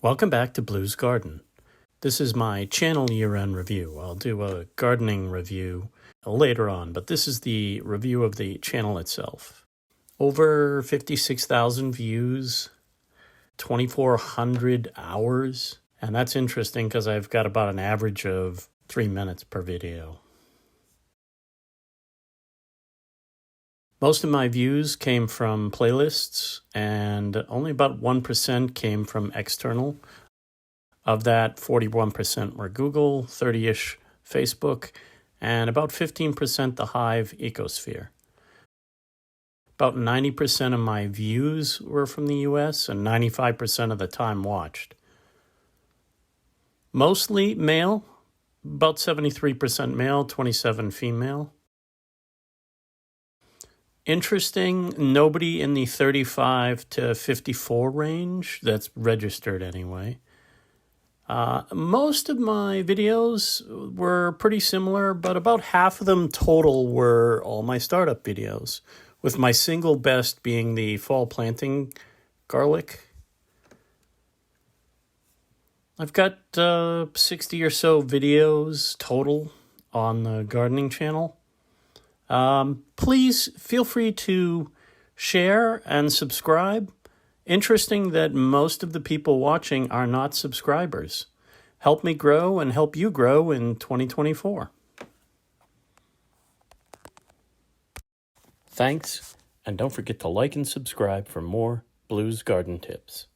Welcome back to Blues Garden. This is my channel year-end review. I'll do a gardening review later on, but this is the review of the channel itself. Over 56,000 views, 2,400 hours, and that's interesting because I've got about an average of 3 minutes per video. Most of my views came from playlists, and only about 1% came from external. Of that, 41% were Google, 30-ish Facebook, and about 15% the Hive ecosphere. About 90% of my views were from the US, and 95% of the time watched. Mostly male, about 73% male, 27% female. Interesting, nobody in the 35 to 54 range, that's registered anyway. Most of my videos were pretty similar, but about half of them total were all my startup videos, with my single best being the fall planting garlic. I've got 60 or so videos total on the gardening channel. Please feel free to share and subscribe. Interesting that most of the people watching are not subscribers. Help me grow and help you grow in 2024. Thanks, and don't forget to like and subscribe for more Blues Garden tips.